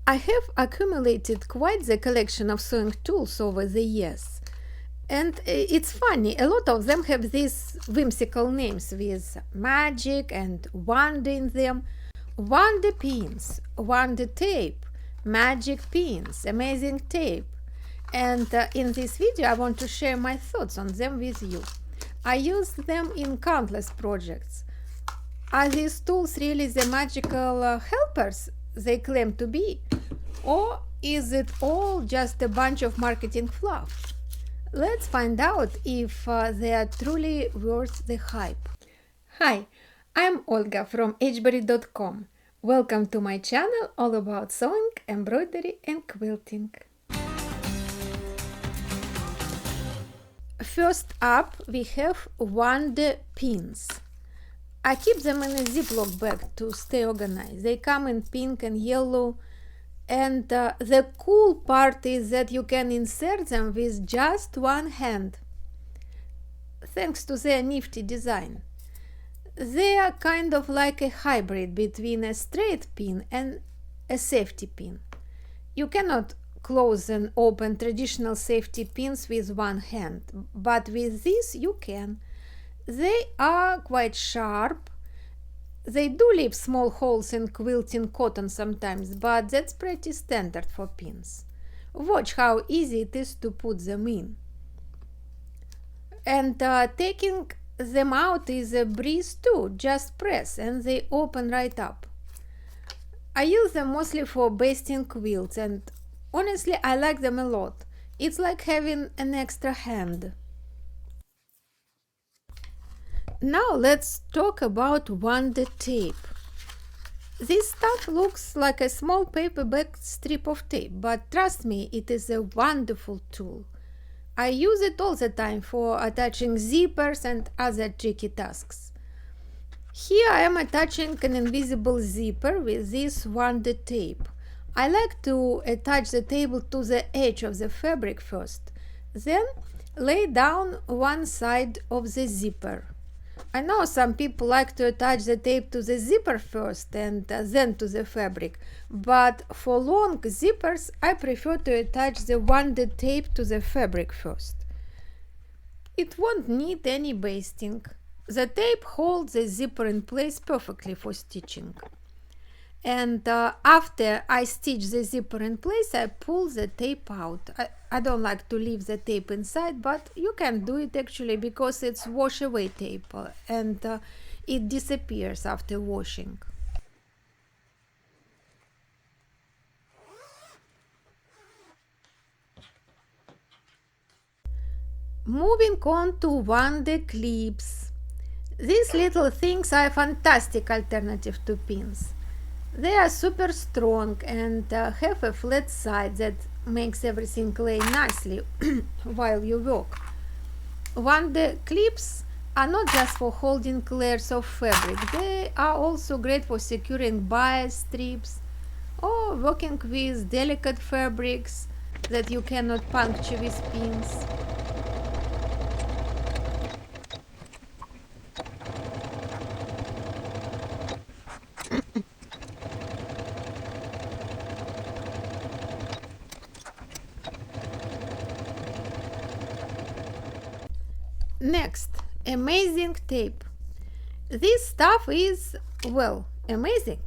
I have accumulated quite the collection of sewing tools over the years. And it's funny, a lot of them have these whimsical names with magic and wonder in them. Wonder pins, wonder tape, magic pins, amazing tape. And in this video, I want to share my thoughts on them with you. I use them in countless projects. Are these tools really the magical helpers they claim to be? Or is it all just a bunch of marketing fluff? Let's find out if they are truly worth the hype. Hi, I'm Olga from hberry.com. Welcome to my channel all about sewing, embroidery and quilting. First up, we have wonder pins. I keep them in a Ziploc bag to stay organized. They come in pink and yellow, and the cool part is that you can insert them with just one hand, thanks to their nifty design. They are kind of like a hybrid between a straight pin and a safety pin. You cannot close and open traditional safety pins with one hand, but with this you can. They are quite sharp. They do leave small holes in quilting cotton sometimes, but that's pretty standard for pins. Watch how easy it is to put them in. And taking them out is a breeze too. Just press and they open right up. I use them mostly for basting quilts, and honestly I like them a lot. It's like having an extra hand. Now let's talk about wonder tape. This stuff looks like a small paperback strip of tape, but trust me, it is a wonderful tool. I use it all the time for attaching zippers and other tricky tasks. Here I am attaching an invisible zipper with this wonder tape. I like to attach the tape to the edge of the fabric first, then lay down one side of the zipper. I know some people like to attach the tape to the zipper first and then to the fabric, but for long zippers I prefer to attach the wonder tape to the fabric first. It won't need any basting. The tape holds the zipper in place perfectly for stitching. And after I stitch the zipper in place, I pull the tape out. I don't like to leave the tape inside, but you can do it actually because it's wash away tape and it disappears after washing. Moving on to wonder clips. These little things are a fantastic alternative to pins. They are super strong and have a flat side that makes everything lay nicely while you work. Wonder clips are not just for holding layers of fabric, they are also great for securing bias strips or working with delicate fabrics that you cannot puncture with pins. Next, amazing tape. This stuff is, well, amazing.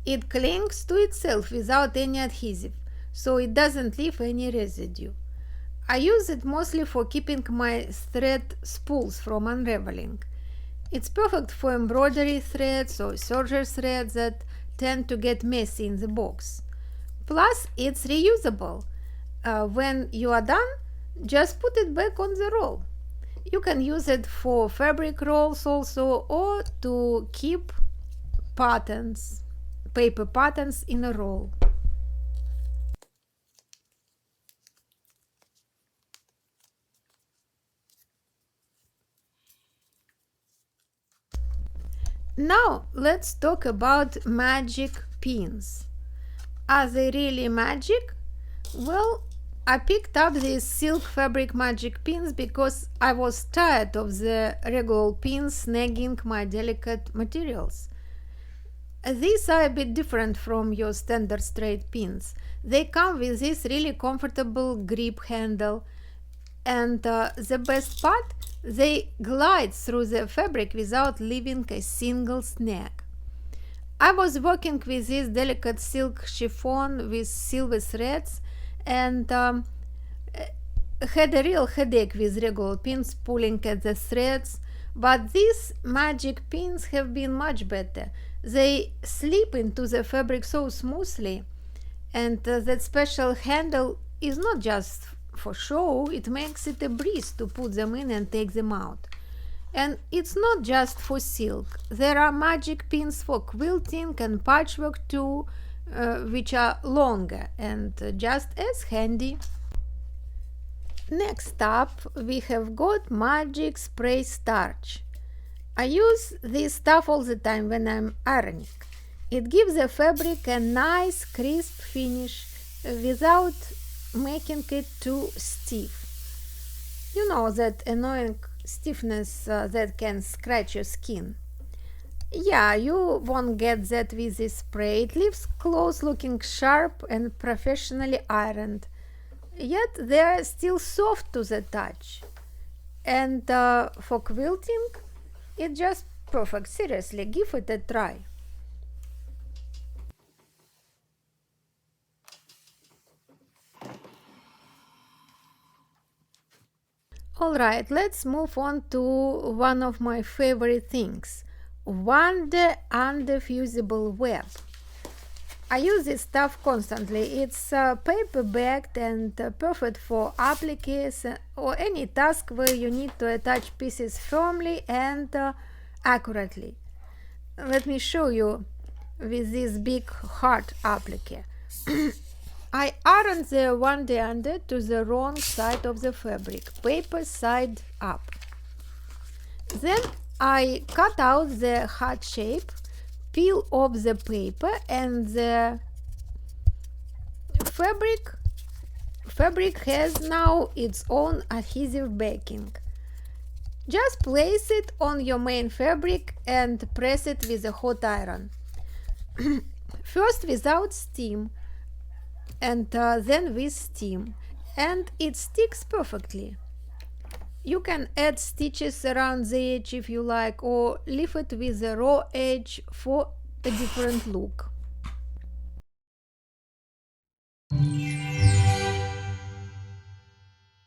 It clings to itself without any adhesive, so it doesn't leave any residue. I use it mostly for keeping my thread spools from unraveling. It's perfect for embroidery threads or serger threads that tend to get messy in the box. Plus, it's reusable. When you are done, just put it back on the roll. You can use it for fabric rolls also, or to keep patterns, paper patterns in a roll. Now let's talk about magic pins. Are they really magic? Well, I picked up these silk fabric magic pins because I was tired of the regular pins snagging my delicate materials. These are a bit different from your standard straight pins. They come with this really comfortable grip handle, and the best part, they glide through the fabric without leaving a single snag. I was working with this delicate silk chiffon with silver threads, and had a real headache with regular pins pulling at the threads, but these magic pins have been much better. They slip into the fabric so smoothly, and that special handle is not just for show, it makes it a breeze to put them in and take them out. And it's not just for silk. There are magic pins for quilting and patchwork too, which are longer and just as handy. Next up, we have got magic spray starch. I use this stuff all the time when I'm ironing. It gives the fabric a nice crisp finish without making it too stiff. You know, that annoying stiffness that can scratch your skin. Yeah, you won't get that with this spray. It leaves clothes looking sharp and professionally ironed, yet they are still soft to the touch. And for quilting, it's just perfect. Seriously, give it a try. Alright, let's move on to one of my favorite things, Wonder Under Fusible Web. I use this stuff constantly. It's paper bagged and perfect for appliques or any task where you need to attach pieces firmly and accurately. Let me show you with this big heart applique. I ironed the one under to the wrong side of the fabric, paper side up. Then I cut out the heart shape, peel off the paper, and the fabric has now its own adhesive backing. Just place it on your main fabric and press it with a hot iron. First without steam, and then with steam, and it sticks perfectly. You can add stitches around the edge if you like, or leave it with a raw edge for a different look.